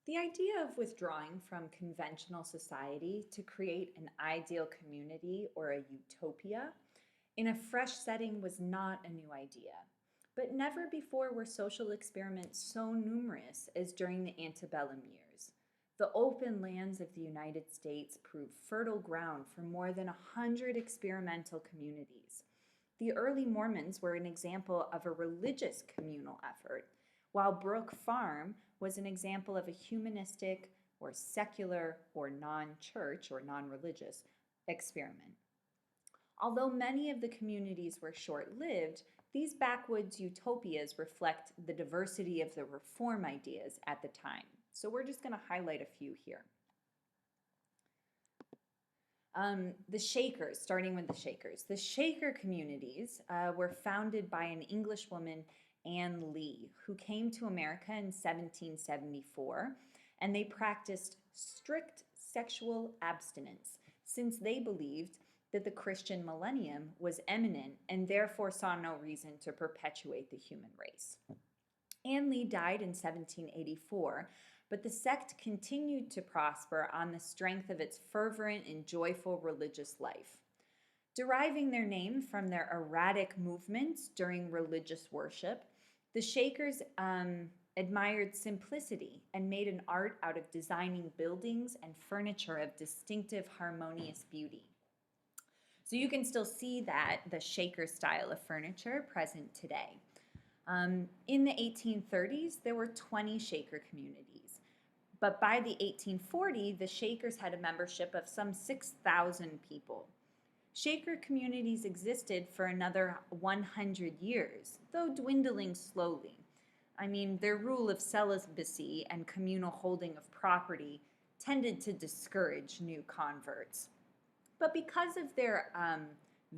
The idea of withdrawing from conventional society to create an ideal community or a utopia in a fresh setting was not a new idea. But never before were social experiments so numerous as during the antebellum years. The open lands of the United States proved fertile ground for more than 100 experimental communities. The early Mormons were an example of a religious communal effort, while Brook Farm was an example of a humanistic or secular or non church or non religious experiment. Although many of the communities were short lived, these backwoods utopias reflect the diversity of the reform ideas at the time. So we're just going to highlight a few here. The Shakers, starting with the Shakers. The Shaker communities were founded by an English woman, Anne Lee, who came to America in 1774, and they practiced strict sexual abstinence since they believed that the Christian millennium was imminent and therefore saw no reason to perpetuate the human race. Anne Lee died in 1784, but the sect continued to prosper on the strength of its fervent and joyful religious life. Deriving their name from their erratic movements during religious worship, the Shakers admired simplicity and made an art out of designing buildings and furniture of distinctive, harmonious beauty. So you can still see that the Shaker style of furniture present today. In the 1830s, there were 20 Shaker communities. But by the 1840s, the Shakers had a membership of some 6,000 people. Shaker communities existed for another 100 years, though dwindling slowly. I mean, their rule of celibacy and communal holding of property tended to discourage new converts. But because of their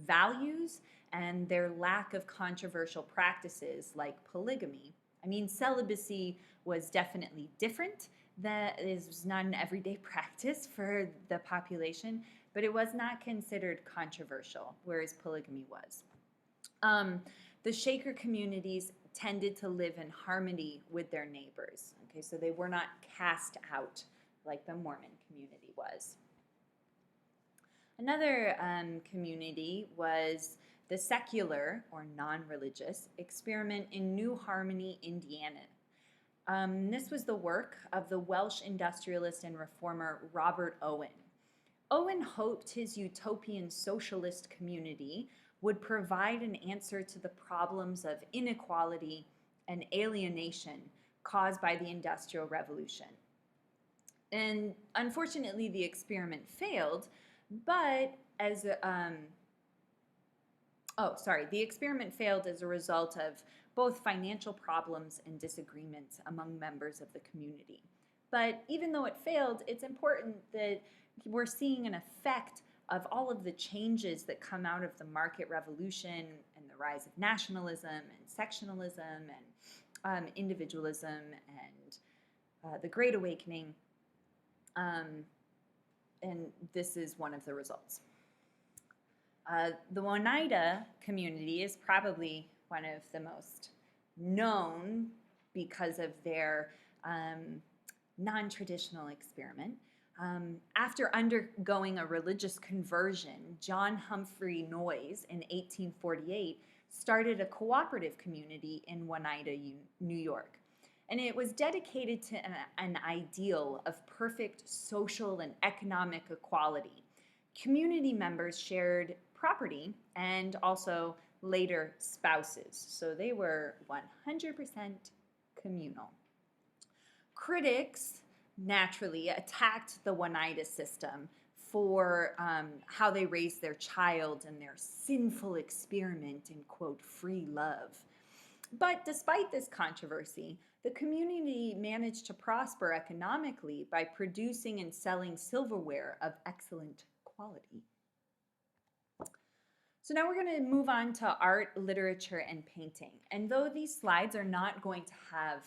values and their lack of controversial practices like polygamy, I mean, celibacy was definitely different. That is not an everyday practice for the population, but it was not considered controversial, whereas polygamy was. The Shaker communities tended to live in harmony with their neighbors. Okay, so they were not cast out like the Mormon community was. Another community was the secular or non-religious experiment in New Harmony, Indiana. This was the work of the Welsh industrialist and reformer Robert Owen. Owen hoped his utopian socialist community would provide an answer to the problems of inequality and alienation caused by the Industrial Revolution. And unfortunately, the experiment failed, but the experiment failed as a result of both financial problems and disagreements among members of the community. But even though it failed, it's important that we're seeing an effect of all of the changes that come out of the market revolution and the rise of nationalism and sectionalism and individualism and the Great Awakening. And this is one of the results. The Oneida community is probably one of the most known because of their non-traditional experiment. After undergoing a religious conversion, John Humphrey Noyes in 1848 started a cooperative community in Oneida, New York. And it was dedicated to an ideal of perfect social and economic equality. Community members shared property and also later spouses. So they were 100% communal. Critics naturally attacked the Oneida system for how they raised their child and their sinful experiment in, quote, free love. But despite this controversy, the community managed to prosper economically by producing and selling silverware of excellent quality. So now we're going to move on to art, literature, and painting. And though these slides are not going to have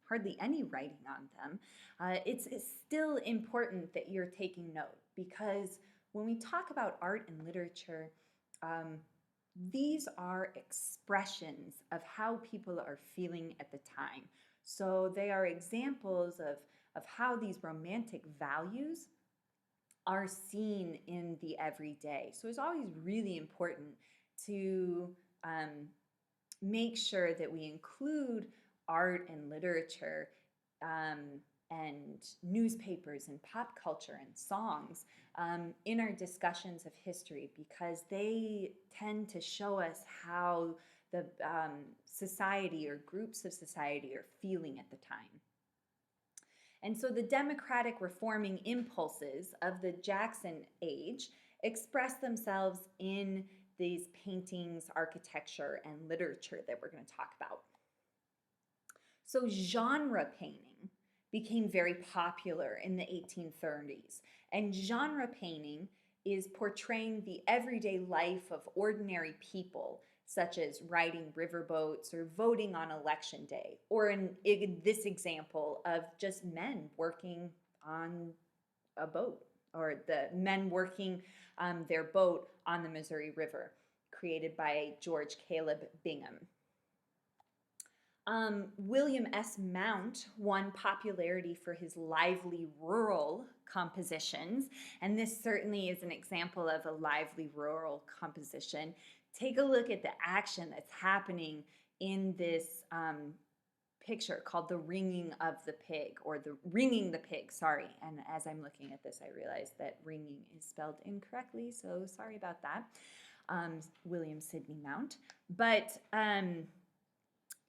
hardly any writing on them, it's still important that you're taking note, because when we talk about art and literature, these are expressions of how people are feeling at the time. So they are examples of of how these romantic values are seen in the everyday. So it's always really important to make sure that we include art and literature and newspapers and pop culture and songs in our discussions of history, because they tend to show us how the society or groups of society are feeling at the time. And so the democratic reforming impulses of the Jackson age express themselves in these paintings, architecture, and literature that we're going to talk about. So genre painting became very popular in the 1830s. And genre painting is portraying the everyday life of ordinary people, such as riding riverboats or voting on election day, or in this example of just men working on a boat, or the men working their boat on the Missouri River, created by George Caleb Bingham. William S. Mount won popularity for his lively rural compositions, and this certainly is an example of a lively rural composition. Take a look at the action that's happening in this picture called The Ringing of the Pig, or the Ringing the Pig, sorry. And as I'm looking at this, I realize that ringing is spelled incorrectly, so sorry about that. William Sidney Mount. But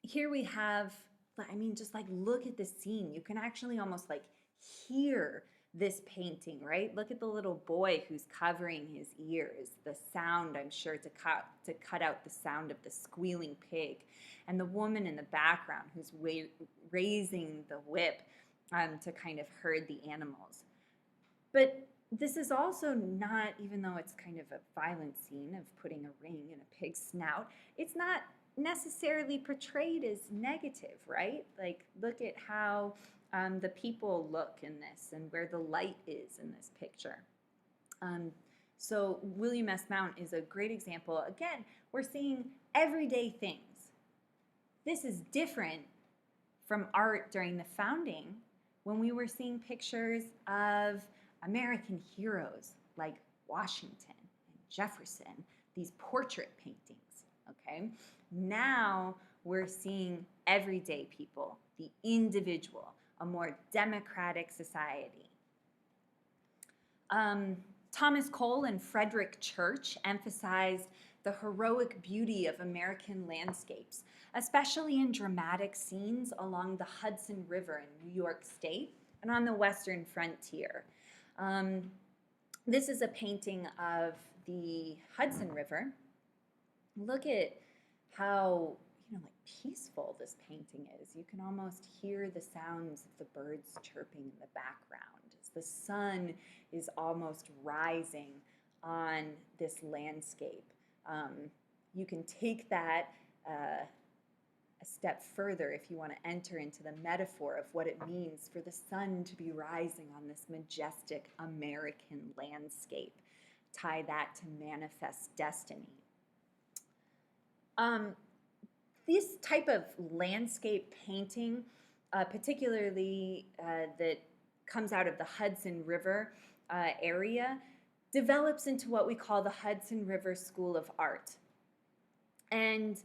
here we have, I mean, just like look at the scene. You can actually almost like hear this painting, right? Look at the little boy who's covering his ears, the sound, I'm sure, to cut out the sound of the squealing pig, and the woman in the background who's raising the whip to kind of herd the animals. But this is also not, even though it's kind of a violent scene of putting a ring in a pig's snout, it's not necessarily portrayed as negative, right? Like, look at how the people look in this and where the light is in this picture. So William S. Mount is a great example. Again, we're seeing everyday things. This is different from art during the founding, when we were seeing pictures of American heroes like Washington and Jefferson, these portrait paintings, okay? Now we're seeing everyday people, the individual, a more democratic society. Thomas Cole and Frederick Church emphasized the heroic beauty of American landscapes, especially in dramatic scenes along the Hudson River in New York State and on the western frontier. This is a painting of the Hudson River. Look at how like peaceful this painting is. You can almost hear the sounds of the birds chirping in the background as the sun is almost rising on this landscape. You can take that a step further if you want to enter into the metaphor of what it means for the sun to be rising on this majestic American landscape. Tie that to manifest destiny. This type of landscape painting, particularly that comes out of the Hudson River area, develops into what we call the Hudson River School of Art. And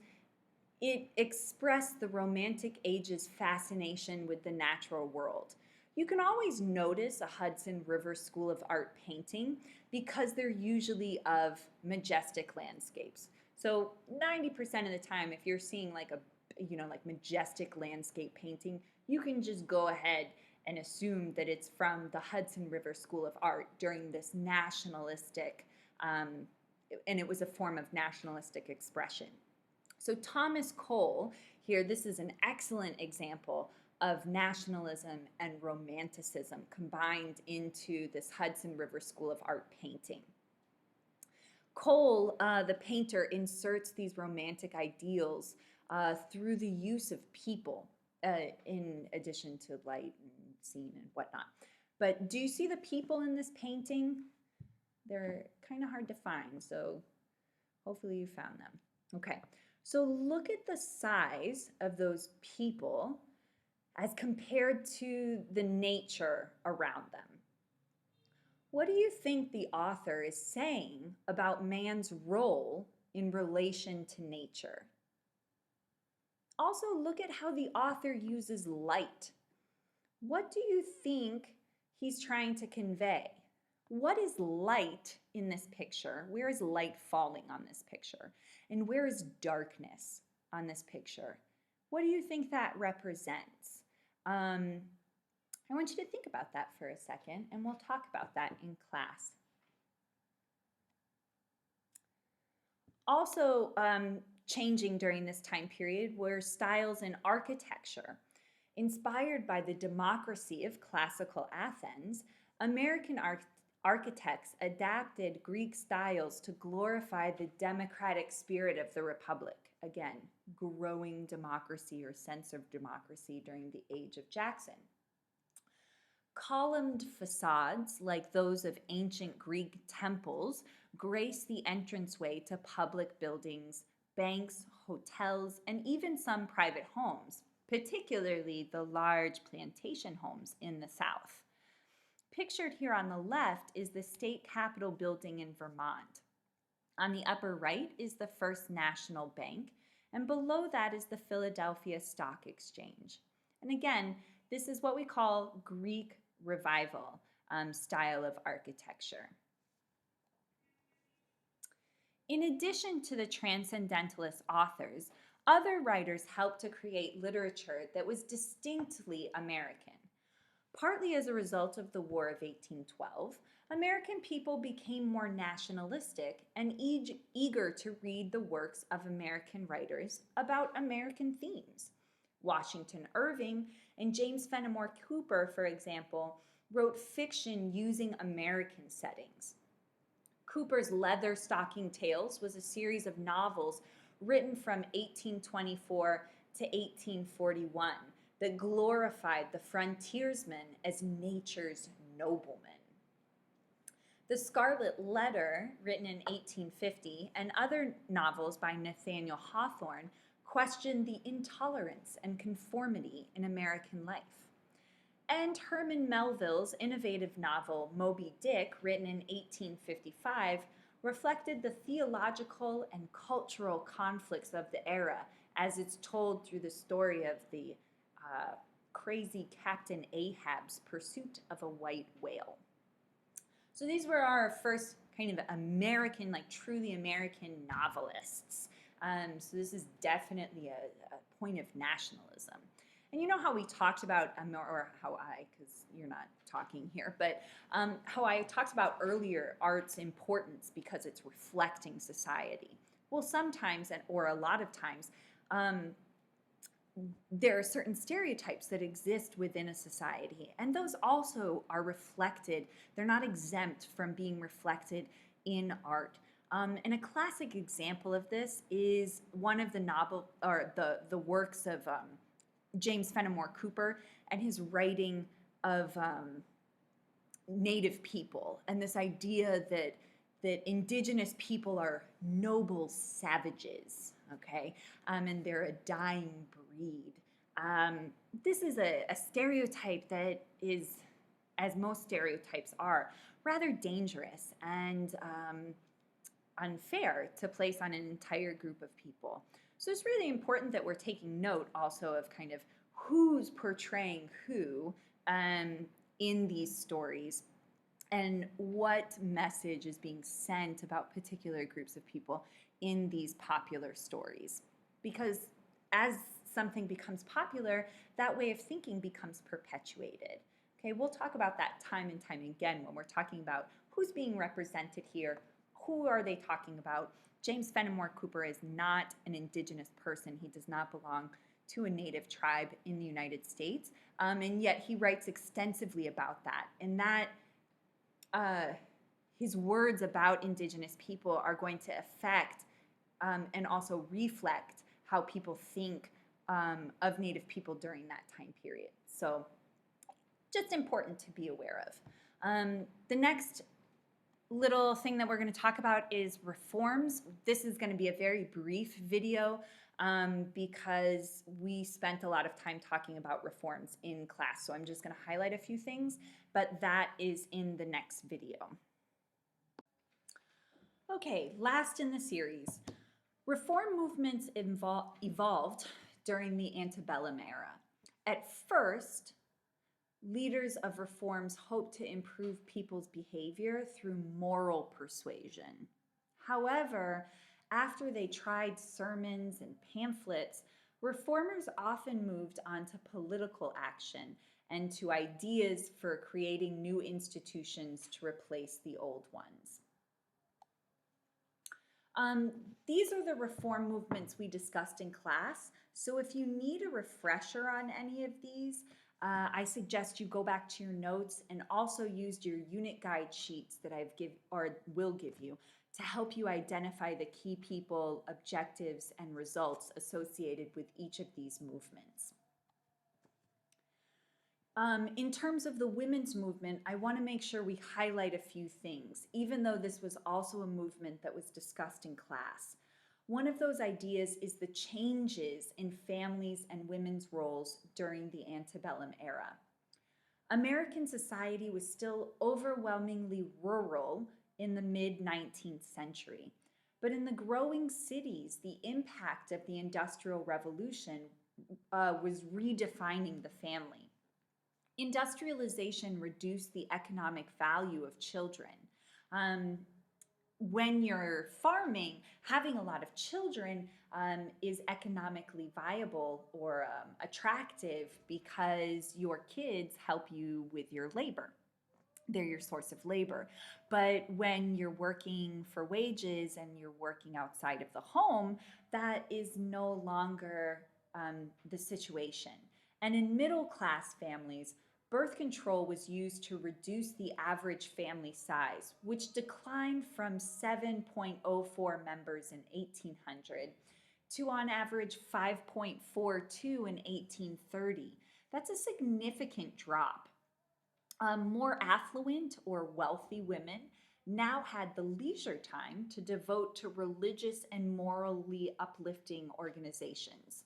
it expressed the Romantic Age's fascination with the natural world. You can always notice a Hudson River School of Art painting because they're usually of majestic landscapes. So 90% of the time, if you're seeing like like majestic landscape painting, you can just go ahead and assume that it's from the Hudson River School of Art during this nationalistic, and it was a form of nationalistic expression. So Thomas Cole here, this is an excellent example of nationalism and romanticism combined into this Hudson River School of Art painting. Cole, the painter, inserts these romantic ideals through the use of people in addition to light and scene and whatnot. But do you see the people in this painting? They're kind of hard to find, so hopefully you found them. Okay, so look at the size of those people as compared to the nature around them. What do you think the author is saying about man's role in relation to nature? Also, look at how the author uses light. What do you think he's trying to convey? What is light in this picture? Where is light falling on this picture? And where is darkness on this picture? What do you think that represents? I want you to think about that for a second, and we'll talk about that in class. Also changing during this time period were styles in architecture. Inspired by the democracy of classical Athens, American architects adapted Greek styles to glorify the democratic spirit of the Republic. Again, growing democracy or sense of democracy during the age of Jackson. Columned facades, like those of ancient Greek temples, grace the entranceway to public buildings, banks, hotels, and even some private homes, particularly the large plantation homes in the South. Pictured here on the left is the state capitol building in Vermont. On the upper right is the First National Bank, and below that is the Philadelphia Stock Exchange. And again, this is what we call Greek Revival style of architecture. In addition to the transcendentalist authors, other writers helped to create literature that was distinctly American. Partly as a result of the War of 1812, American people became more nationalistic and eager to read the works of American writers about American themes. Washington Irving and James Fenimore Cooper, for example, wrote fiction using American settings. Cooper's Leather Stocking Tales was a series of novels written from 1824 to 1841 that glorified the frontiersman as nature's nobleman. The Scarlet Letter, written in 1850, and other novels by Nathaniel Hawthorne questioned the intolerance and conformity in American life. And Herman Melville's innovative novel Moby Dick, written in 1855, reflected the theological and cultural conflicts of the era as it's told through the story of the crazy Captain Ahab's pursuit of a white whale. So these were our first kind of American, like truly American novelists. So this is definitely a point of nationalism. And you know how we talked about, or how I, because you're not talking here, but how I talked about earlier art's importance because it's reflecting society. Well, sometimes, or a lot of times, there are certain stereotypes that exist within a society, and those also are reflected. They're not exempt from being reflected in art. And a classic example of this is one of the the works of James Fenimore Cooper and his writing of Native people, and this idea that indigenous people are noble savages, okay, and they're a dying breed. This is a stereotype that is, as most stereotypes are, rather dangerous and unfair to place on an entire group of people. So it's really important that we're taking note also of kind of who's portraying who in these stories and what message is being sent about particular groups of people in these popular stories. Because as something becomes popular, that way of thinking becomes perpetuated. Okay, we'll talk about that time and time again when we're talking about who's being represented here, who are they talking about. James Fenimore Cooper is not an indigenous person. He does not belong to a native tribe in the United States, and yet he writes extensively about that. And that his words about indigenous people are going to affect and also reflect how people think of Native people during that time period. So just important to be aware of. The next little thing that we're going to talk about is reforms. This is going to be a very brief video. because we spent a lot of time talking about reforms in class. So I'm just going to highlight a few things, but that is in the next video. Okay, last in the series. Reform movements evolved during the antebellum era. At first, leaders of reforms hoped to improve people's behavior through moral persuasion. However, after they tried sermons and pamphlets, reformers often moved on to political action and to ideas for creating new institutions to replace the old ones. These are the reform movements we discussed in class. So if you need a refresher on any of these, I suggest you go back to your notes and also use your unit guide sheets that will give you to help you identify the key people, objectives, and results associated with each of these movements. In terms of the women's movement, I want to make sure we highlight a few things, even though this was also a movement that was discussed in class. One of those ideas is the changes in families and women's roles during the antebellum era. American society was still overwhelmingly rural in the mid-19th century, but in the growing cities, the impact of the Industrial Revolution was redefining the family. Industrialization reduced the economic value of children. When you're farming, having a lot of children is economically viable or attractive because your kids help you with your labor. They're your source of labor. But when you're working for wages and you're working outside of the home, that is no longer the situation. And in middle-class families, birth control was used to reduce the average family size, which declined from 7.04 members in 1800 to on average 5.42 in 1830. That's a significant drop. More affluent or wealthy women now had the leisure time to devote to religious and morally uplifting organizations.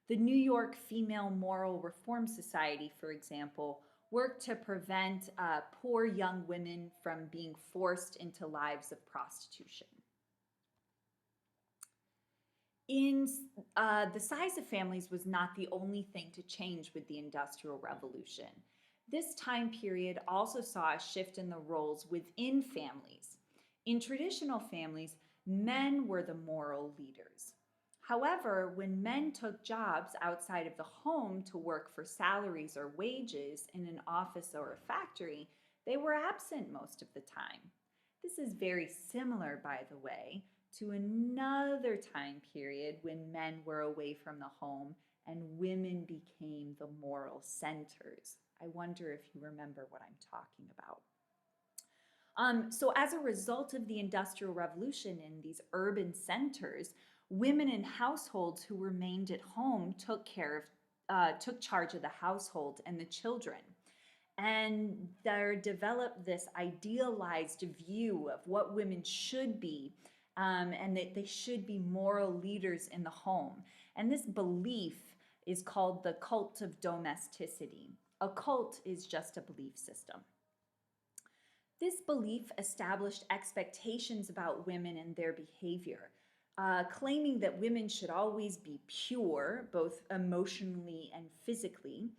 The New York Female Moral Reform Society, for example, worked to prevent poor young women from being forced into lives of prostitution. The size of families was not the only thing to change with the Industrial Revolution. This time period also saw a shift in the roles within families. In traditional families, men were the moral leaders. However, when men took jobs outside of the home to work for salaries or wages in an office or a factory, they were absent most of the time. This is very similar, by the way, to another time period when men were away from the home and women became the moral centers. I wonder if you remember what I'm talking about. So as a result of the Industrial Revolution in these urban centers, women in households who remained at home took charge of the household and the children. And there developed this idealized view of what women should be, and that they should be moral leaders in the home. And this belief is called the cult of domesticity. A cult is just a belief system. This belief established expectations about women and their behavior, claiming that women should always be pure, both emotionally and physically.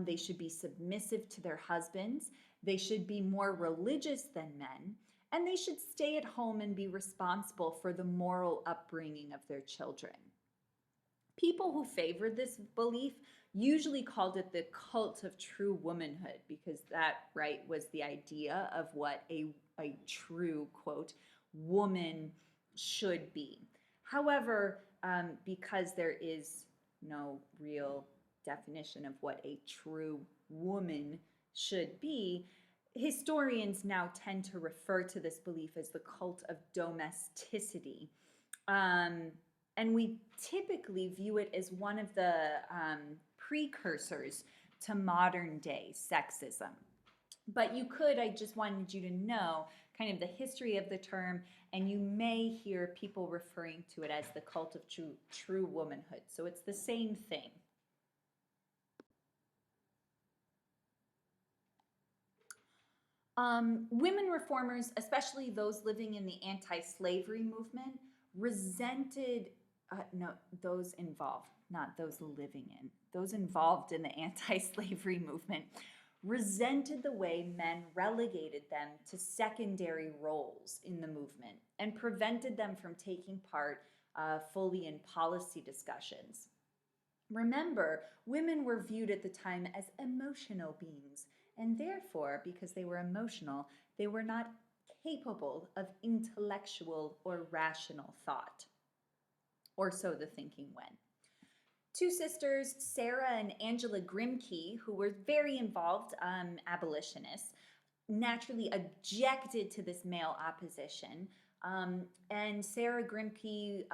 They should be submissive to their husbands. They should be more religious than men. And they should stay at home and be responsible for the moral upbringing of their children. People who favored this belief usually called it the cult of true womanhood because that, right, was the idea of what a true, quote, woman should be. However, because there is no real definition of what a true woman should be, historians now tend to refer to this belief as the cult of domesticity. And we typically view it as one of the precursors to modern day sexism. But I just wanted you to know kind of the history of the term, and you may hear people referring to it as the cult of true womanhood. So it's the same thing. Women reformers, especially those living in the anti-slavery movement, resented, no, those involved, not those living in, those involved in the anti-slavery movement, resented the way men relegated them to secondary roles in the movement and prevented them from taking part fully in policy discussions. Remember, women were viewed at the time as emotional beings, and therefore, because they were emotional, they were not capable of intellectual or rational thought. Or so the thinking went. Two sisters, Sarah and Angela Grimke, who were very involved abolitionists, naturally objected to this male opposition. And Sarah Grimke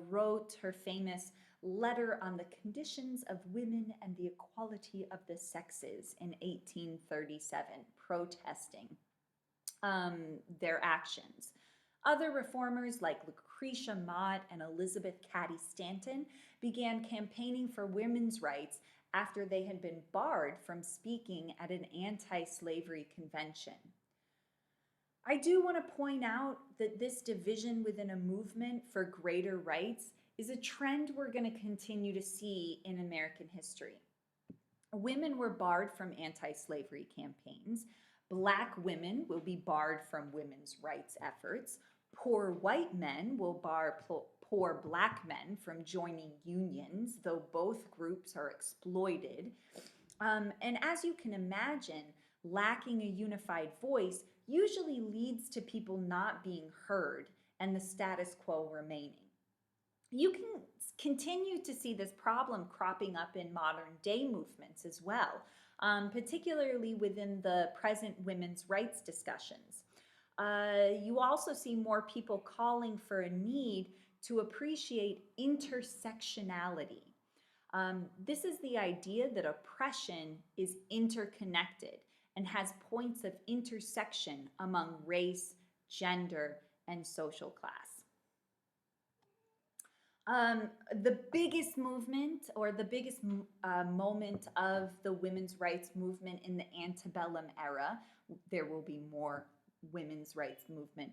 wrote her famous Letter on the Conditions of Women and the Equality of the Sexes in 1837, protesting their actions. Other reformers like Lucretia Mott and Elizabeth Cady Stanton began campaigning for women's rights after they had been barred from speaking at an anti-slavery convention. I do want to point out that this division within a movement for greater rights is a trend we're going to continue to see in American history. Women were barred from anti-slavery campaigns. Black women will be barred from women's rights efforts. Poor white men will bar poor black men from joining unions, though both groups are exploited. And as you can imagine, lacking a unified voice usually leads to people not being heard and the status quo remaining. You can continue to see this problem cropping up in modern day movements as well, particularly within the present women's rights discussions. You also see more people calling for a need to appreciate intersectionality. This is the idea that oppression is interconnected and has points of intersection among race, gender, and social class. The biggest movement or the biggest moment of the women's rights movement in the antebellum era, there will be more women's rights movement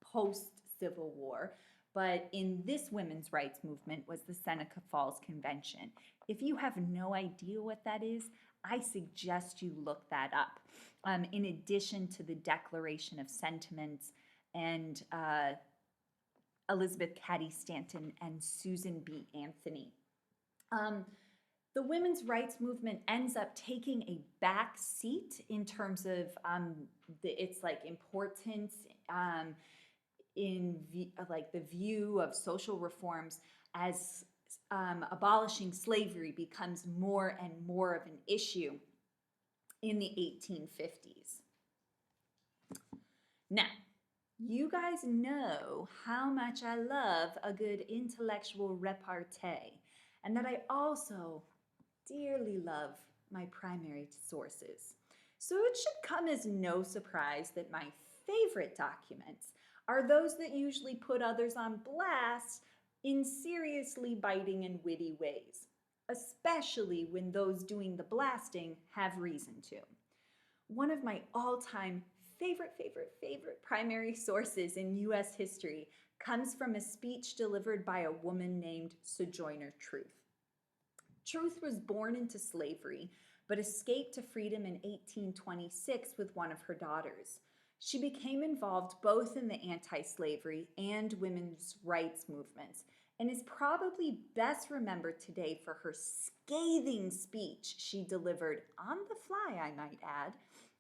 post-Civil War, but in this women's rights movement was the Seneca Falls Convention. If you have no idea what that is, I suggest you look that up. In addition to the Declaration of Sentiments and Elizabeth Cady Stanton and Susan B. Anthony. The women's rights movement ends up taking a back seat in terms of its like importance in the view of social reforms as abolishing slavery becomes more and more of an issue in the 1850s. Now, you guys know how much I love a good intellectual repartee, and that I also dearly love my primary sources. So it should come as no surprise that my favorite documents are those that usually put others on blast in seriously biting and witty ways, especially when those doing the blasting have reason to. One of my all-time favorite primary sources in U.S. history comes from a speech delivered by a woman named Sojourner Truth. Truth was born into slavery, but escaped to freedom in 1826 with one of her daughters. She became involved both in the anti-slavery and women's rights movements, and is probably best remembered today for her scathing speech she delivered on the fly, I might add,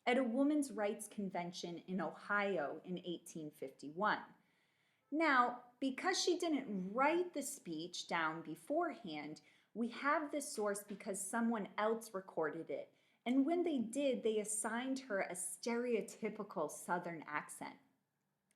at a women's rights convention in Ohio in 1851. Now, because she didn't write the speech down beforehand, we have this source because someone else recorded it. And when they did, they assigned her a stereotypical Southern accent.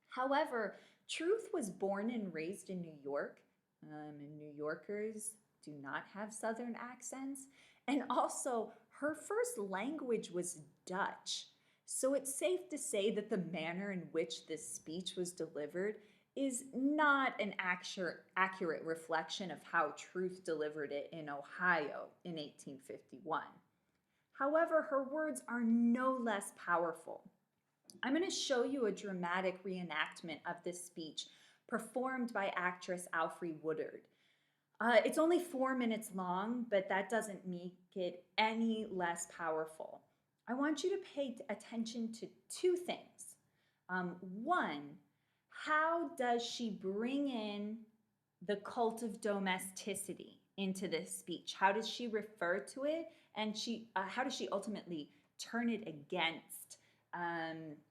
However, Truth was born and raised in New York, and New Yorkers do not have Southern accents. And also, her first language was Dutch. So it's safe to say that the manner in which this speech was delivered is not an accurate reflection of how Truth delivered it in Ohio in 1851. However, her words are no less powerful. I'm going to show you a dramatic reenactment of this speech performed by actress Alfre Woodard. It's only 4 minutes long, but that doesn't make it any less powerful. I want you to pay attention to two things. One, how does she bring in the cult of domesticity into this speech? How does she refer to it? And how does she ultimately turn it against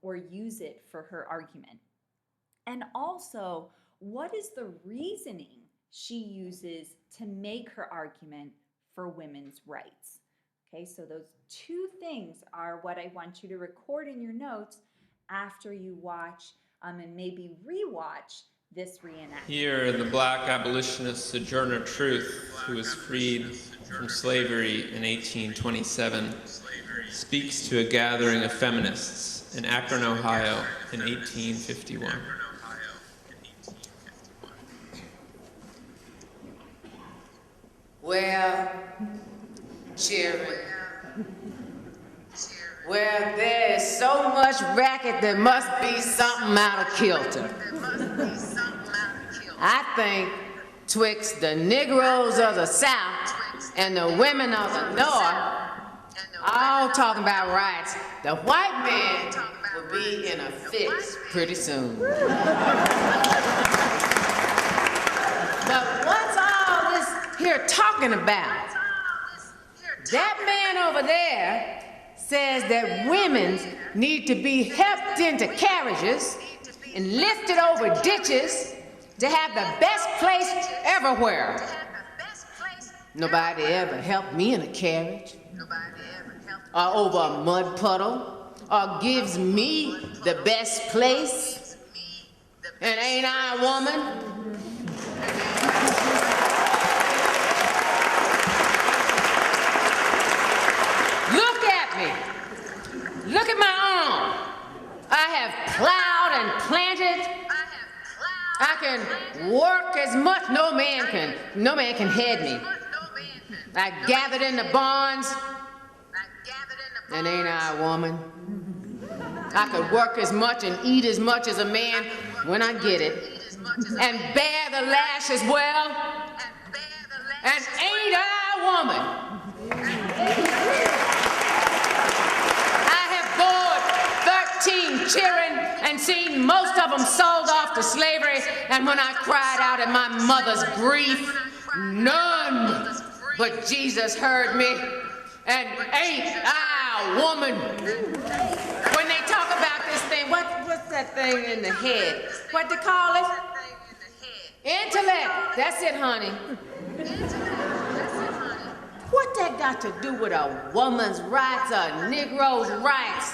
or use it for her argument? And also, what is the reasoning she uses to make her argument for women's rights? Okay, so those two things are what I want you to record in your notes after you watch and maybe rewatch this reenactment. Here, the black abolitionist Sojourner Truth, who was freed from slavery in 1827, speaks to a gathering of feminists in Akron, Ohio in 1851. Well, children, well, there is so much racket, there must be something out of kilter. I think twixt the Negroes of the South and the women of the North, all talking about rights, the white man will be in a fix pretty soon. But what's all this here talking about? That man over there says that women need to be helped into carriages and lifted over ditches to have the best place everywhere. Nobody ever helped me in a carriage, or over a mud puddle, or gives me the best place. And ain't I a woman? Look at me. Look at my arm. I have plowed and planted. I can work as much. No man can head me. I gathered in the barns. And ain't I a woman? I could work as much and eat as much as a man when I get it. And bear the lash as well. And ain't I a woman? I have bore 13 children and seen most of them sold off to slavery. And when I cried out in my mother's grief, none but Jesus heard me. And ain't I a woman? When they talk about this thing, what's that thing in the head? What they call it? Intellect. That's it, honey. What that got to do with a woman's rights or a Negro's rights?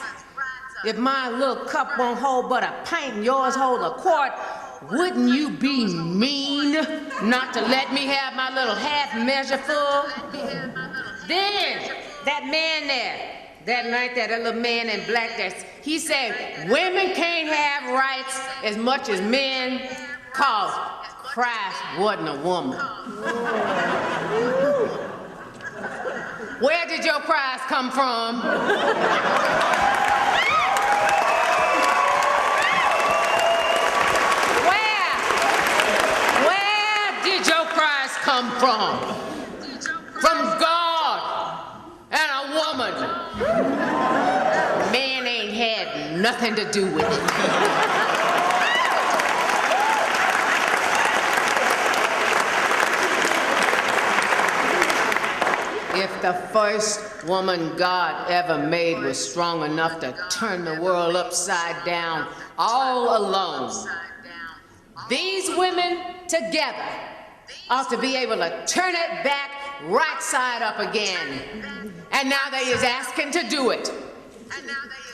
If my little cup won't hold but a pint and yours hold a quart, wouldn't you be mean not to let me have my little half measure full? Then, that man there, that night that little man in black, he said, women can't have rights as much as men, cause Christ wasn't a woman. Where did your Christ come from? Where did your Christ come from? From God and a woman. Man ain't had nothing to do with it. If the first woman God ever made was strong enough to turn the world upside down all alone, these women together ought to be able to turn it back right side up again. And now they is asking to do it.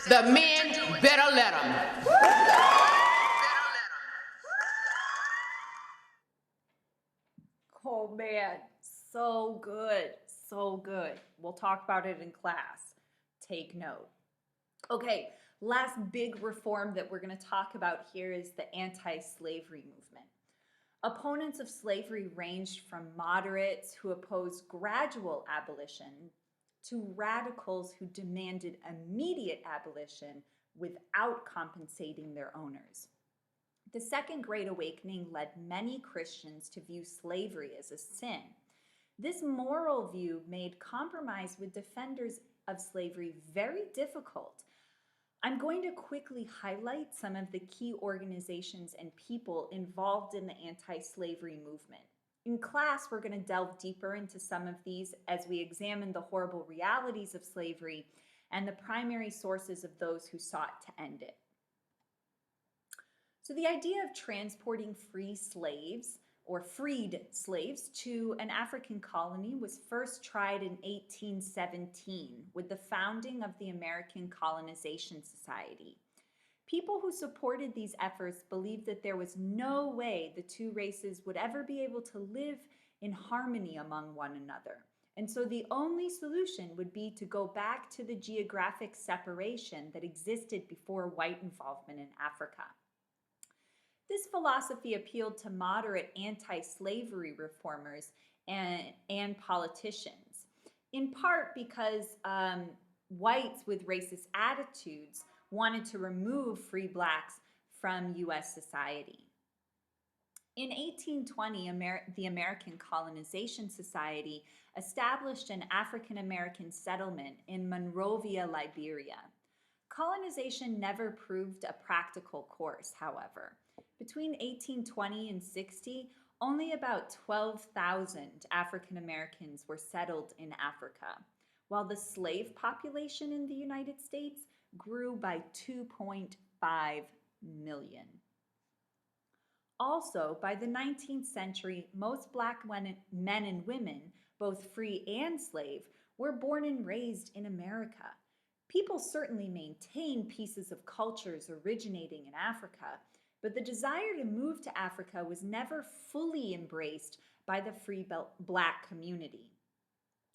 The men better let them. Oh man, so good, so good. We'll talk about it in class. Take note. Okay, last big reform that we're going to talk about here is the anti-slavery movement. Opponents of slavery ranged from moderates who opposed gradual abolition to radicals who demanded immediate abolition without compensating their owners. The Second Great Awakening led many Christians to view slavery as a sin. This moral view made compromise with defenders of slavery very difficult. I'm going to quickly highlight some of the key organizations and people involved in the anti-slavery movement. In class, we're going to delve deeper into some of these as we examine the horrible realities of slavery and the primary sources of those who sought to end it. So the idea of transporting free slaves or freed slaves to an African colony was first tried in 1817 with the founding of the American Colonization Society. People who supported these efforts believed that there was no way the two races would ever be able to live in harmony among one another. And so the only solution would be to go back to the geographic separation that existed before white involvement in Africa. This philosophy appealed to moderate anti-slavery reformers and politicians, in part because whites with racist attitudes wanted to remove free blacks from U.S. society. In 1820, the American Colonization Society established an African American settlement in Monrovia, Liberia. Colonization never proved a practical course, however. Between 1820 and 60, only about 12,000 African Americans were settled in Africa, while the slave population in the United States grew by 2.5 million. Also, by the 19th century, most black men and women, both free and slave, were born and raised in America. People certainly maintained pieces of cultures originating in Africa, but the desire to move to Africa was never fully embraced by the free black community.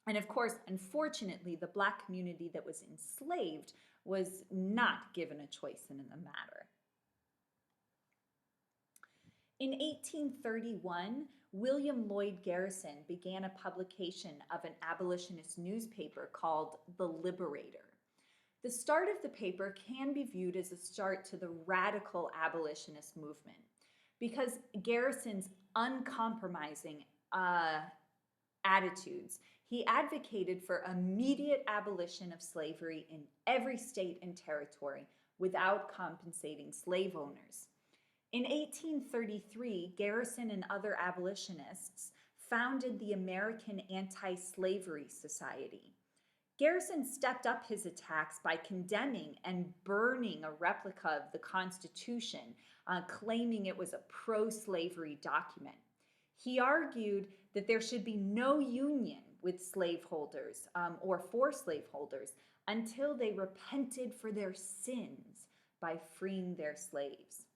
And of course, unfortunately, the black community that was enslaved was not given a choice in the matter. In 1831, William Lloyd Garrison began a publication of an abolitionist newspaper called The Liberator. The start of the paper can be viewed as a start to the radical abolitionist movement because Garrison's uncompromising attitudes, he advocated for immediate abolition of slavery in every state and territory without compensating slave owners. In 1833, Garrison and other abolitionists founded the American Anti-Slavery Society. Garrison stepped up his attacks by condemning and burning a replica of the Constitution, claiming it was a pro-slavery document. He argued that there should be no union with slaveholders or for slaveholders until they repented for their sins by freeing their slaves.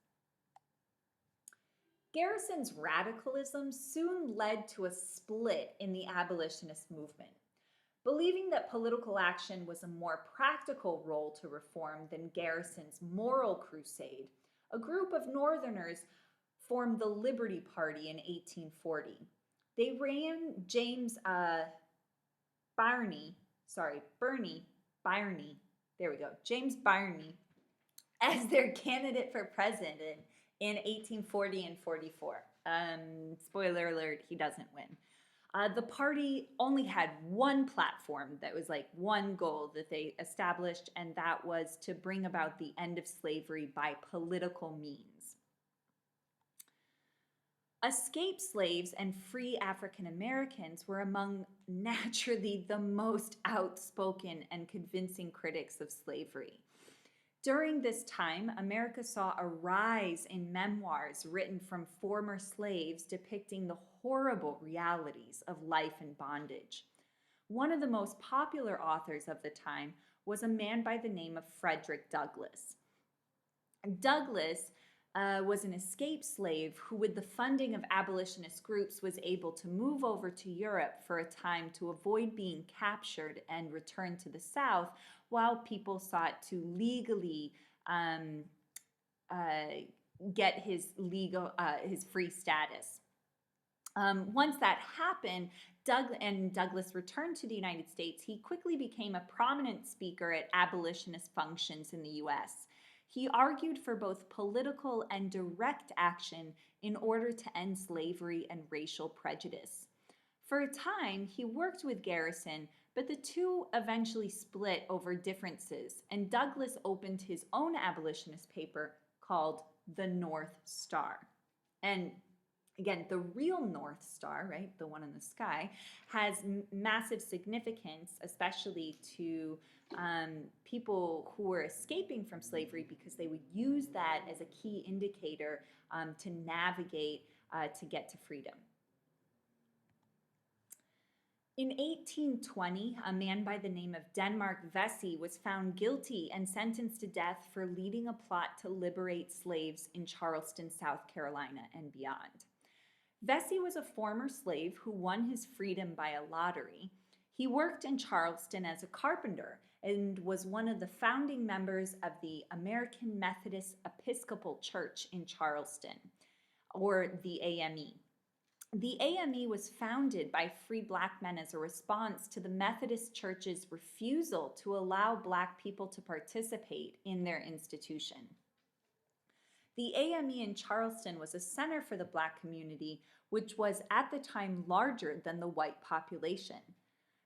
Garrison's radicalism soon led to a split in the abolitionist movement. Believing that political action was a more practical role to reform than Garrison's moral crusade, a group of Northerners formed the Liberty Party in 1840. They ran James Birney as their candidate for president in 1840 and 44. Spoiler alert, he doesn't win. The party only had one platform that was like one goal that they established, and that was to bring about the end of slavery by political means. Escaped slaves and free African Americans were among naturally the most outspoken and convincing critics of slavery. During this time, America saw a rise in memoirs written from former slaves depicting the horrible realities of life in bondage. One of the most popular authors of the time was a man by the name of Frederick Douglass. Douglass was an escaped slave who, with the funding of abolitionist groups, was able to move over to Europe for a time to avoid being captured and return to the South, while people sought to legally get his free status. Once that happened, Douglass returned to the United States. He quickly became a prominent speaker at abolitionist functions in the U.S. He argued for both political and direct action in order to end slavery and racial prejudice. For a time, he worked with Garrison, but the two eventually split over differences, and Douglass opened his own abolitionist paper called the North Star. And again, the real North Star, right, the one in the sky, has massive significance, especially to people who were escaping from slavery, because they would use that as a key indicator to navigate to get to freedom. In 1820, a man by the name of Denmark Vesey was found guilty and sentenced to death for leading a plot to liberate slaves in Charleston, South Carolina, and beyond. Vesey was a former slave who won his freedom by a lottery. He worked in Charleston as a carpenter and was one of the founding members of the American Methodist Episcopal Church in Charleston, or the AME. The AME was founded by free Black men as a response to the Methodist Church's refusal to allow Black people to participate in their institution. The AME in Charleston was a center for the Black community, which was at the time larger than the white population.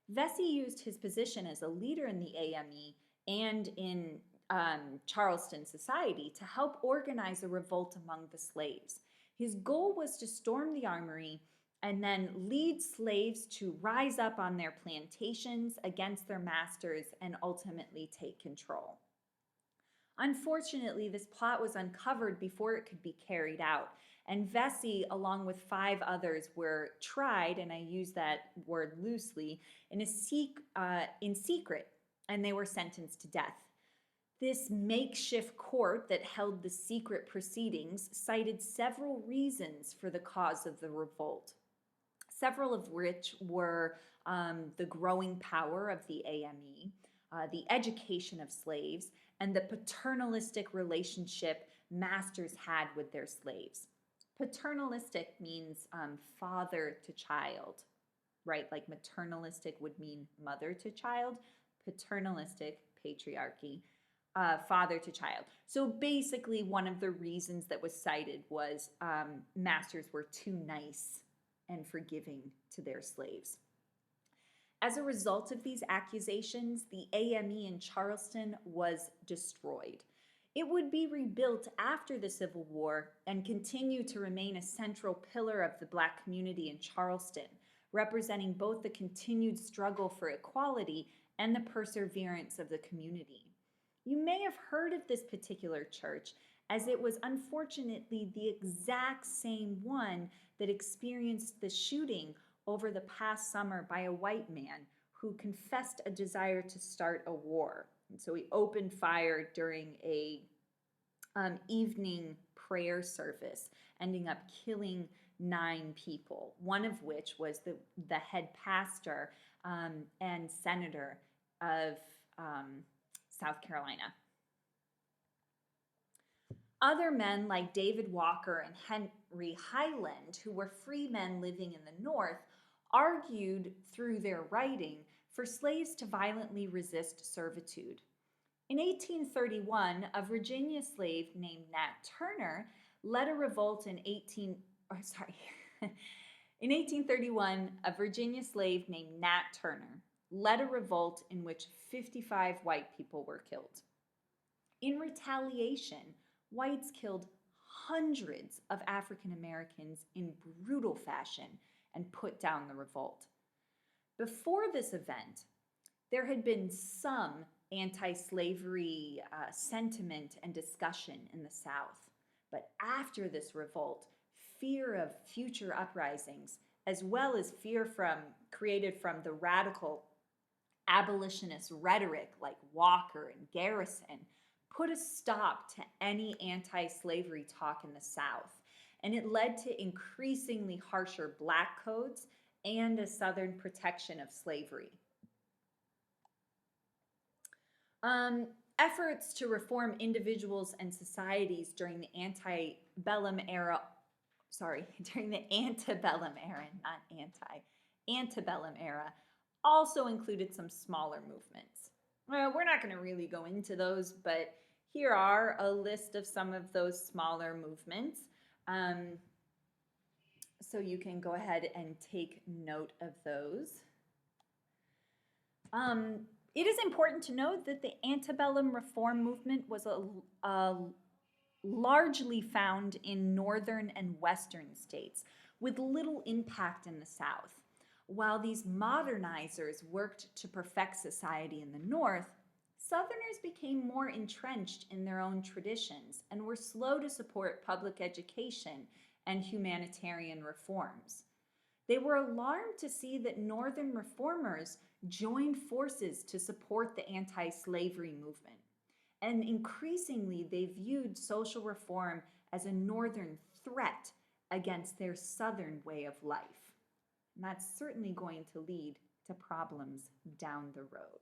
Vesey used his position as a leader in the AME and in Charleston society to help organize a revolt among the slaves. His goal was to storm the armory and then lead slaves to rise up on their plantations against their masters and ultimately take control. Unfortunately, this plot was uncovered before it could be carried out, and Vesey, along with 5 others, were tried, and I use that word loosely, in secret, and they were sentenced to death. This makeshift court that held the secret proceedings cited several reasons for the cause of the revolt, several of which were the growing power of the AME, the education of slaves, and the paternalistic relationship masters had with their slaves. Paternalistic means father to child, right? Like maternalistic would mean mother to child, paternalistic, patriarchy, father to child. So basically, one of the reasons that was cited was masters were too nice and forgiving to their slaves. As a result of these accusations, the AME in Charleston was destroyed. It would be rebuilt after the Civil War and continue to remain a central pillar of the Black community in Charleston, representing both the continued struggle for equality and the perseverance of the community. You may have heard of this particular church, as it was unfortunately the exact same one that experienced the shooting over the past summer by a white man who confessed a desire to start a war. And so he opened fire during a evening prayer service, ending up killing 9 people, one of which was the head pastor and senator of South Carolina. Other men like David Walker and Henry Highland, who were free men living in the North, argued through their writing for slaves to violently resist servitude. In 1831, a Virginia slave named Nat Turner led a revolt in 1831, a Virginia slave named Nat Turner led a revolt in which 55 white people were killed. In retaliation, whites killed hundreds of African Americans in brutal fashion and put down the revolt. Before this event, there had been some anti-slavery sentiment and discussion in the South. But after this revolt, fear of future uprisings, as well as fear created from the radical abolitionist rhetoric like Walker and Garrison, put a stop to any anti-slavery talk in the South, and it led to increasingly harsher black codes and a Southern protection of slavery. Efforts to reform individuals and societies during the antebellum era, antebellum era, also included some smaller movements. Well, we're not going to really go into those, but here are a list of some of those smaller movements. So you can go ahead and take note of those. It is important to note that the antebellum reform movement was largely found in northern and western states, with little impact in the South. While these modernizers worked to perfect society in the North, Southerners became more entrenched in their own traditions and were slow to support public education and humanitarian reforms. They were alarmed to see that Northern reformers joined forces to support the anti-slavery movement. And increasingly, they viewed social reform as a Northern threat against their Southern way of life. And that's certainly going to lead to problems down the road.